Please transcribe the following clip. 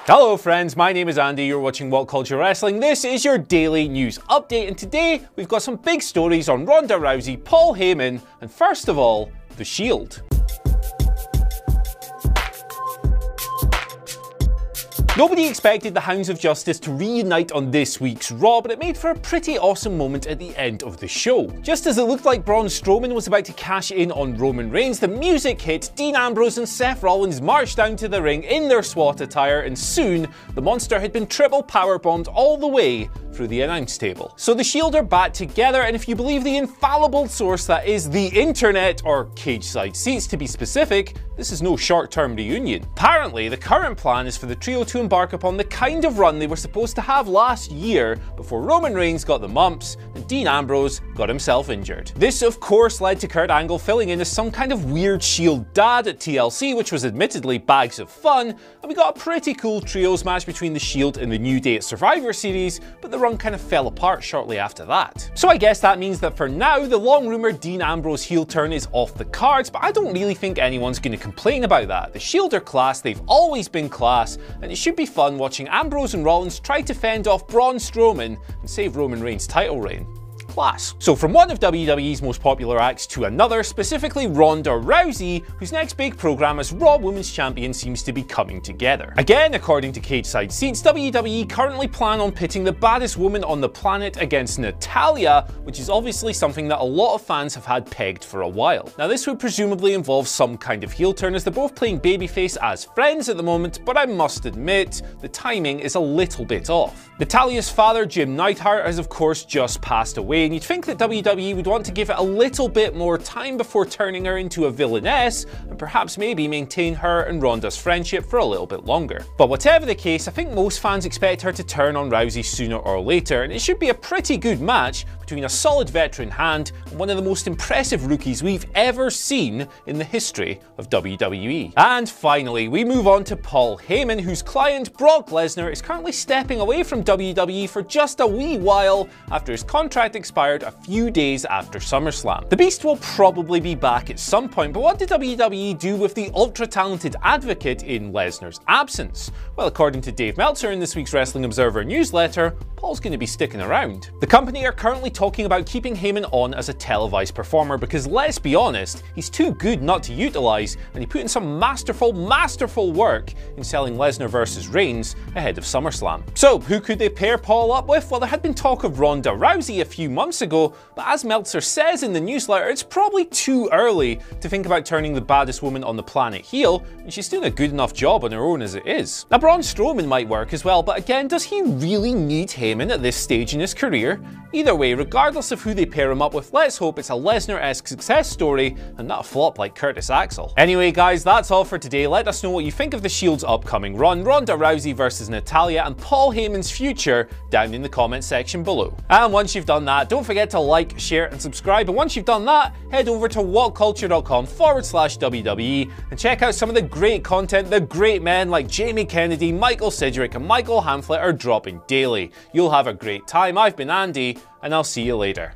Hello friends, my name is Andy, you're watching What Culture Wrestling. This is your daily news update, and today we've got some big stories on Ronda Rousey, Paul Heyman, and first of all, The Shield. Nobody expected the Hounds of Justice to reunite on this week's Raw, but it made for a pretty awesome moment at the end of the show. Just as it looked like Braun Strowman was about to cash in on Roman Reigns, the music hit, Dean Ambrose and Seth Rollins marched down to the ring in their SWAT attire, and soon the monster had been triple powerbombed all the way through the announce table. So the Shield are back together, and if you believe the infallible source that is the internet, or cage side seats to be specific, this is no short-term reunion. Apparently, the current plan is for the trio to embark upon the kind of run they were supposed to have last year before Roman Reigns got the mumps and Dean Ambrose got himself injured. This of course led to Kurt Angle filling in as some kind of weird Shield dad at TLC, which was admittedly bags of fun, and we got a pretty cool trios match between the Shield and the New Day at Survivor Series, but the run kind of fell apart shortly after that. So I guess that means that for now, the long-rumoured Dean Ambrose heel turn is off the cards, but I don't really think anyone's going to complain about that. The Shield are class, they've always been class, and it should be fun watching Ambrose and Rollins try to fend off Braun Strowman and save Roman Reigns' title reign. Class. So from one of WWE's most popular acts to another, specifically Ronda Rousey, whose next big program as Raw Women's Champion seems to be coming together. Again, according to Cage Side Seats, WWE currently plan on pitting the baddest woman on the planet against Natalya, which is obviously something that a lot of fans have had pegged for a while. Now this would presumably involve some kind of heel turn, as they're both playing babyface as friends at the moment, but I must admit, the timing is a little bit off. Natalya's father, Jim Neidhart, has of course just passed away, and you'd think that WWE would want to give it a little bit more time before turning her into a villainess, and perhaps maybe maintain her and Ronda's friendship for a little bit longer. But whatever the case, I think most fans expect her to turn on Rousey sooner or later, and it should be a pretty good match between a solid veteran hand and one of the most impressive rookies we've ever seen in the history of WWE. And finally, we move on to Paul Heyman, whose client Brock Lesnar is currently stepping away from WWE for just a wee while after his contract expired a few days after SummerSlam. The Beast will probably be back at some point, but what did WWE do with the ultra-talented advocate in Lesnar's absence? Well, according to Dave Meltzer in this week's Wrestling Observer newsletter, Paul's going to be sticking around. The company are currently talking about keeping Heyman on as a televised performer because, let's be honest, he's too good not to utilise, and he put in some masterful work in selling Lesnar versus Reigns ahead of SummerSlam. So, who could they pair Paul up with? Well, there had been talk of Ronda Rousey a few months ago, but as Meltzer says in the newsletter, it's probably too early to think about turning the baddest woman on the planet heel, and she's doing a good enough job on her own as it is. Now, Braun Strowman might work as well, but again, does he really need Heyman at this stage in his career? Either way, regardless of who they pair him up with, let's hope it's a Lesnar-esque success story and not a flop like Curtis Axel. Anyway guys, that's all for today. Let us know what you think of the Shield's upcoming run, Ronda Rousey versus Natalya, and Paul Heyman's future down in the comment section below. And once you've done that, don't forget to like, share and subscribe, and once you've done that, head over to whatculture.com/WWE and check out some of the great content the great men like Jamie Kennedy, Michael Sidgwick and Michael Hamflett are dropping daily. You'll have a great time. I've been Andy, and I'll see you later.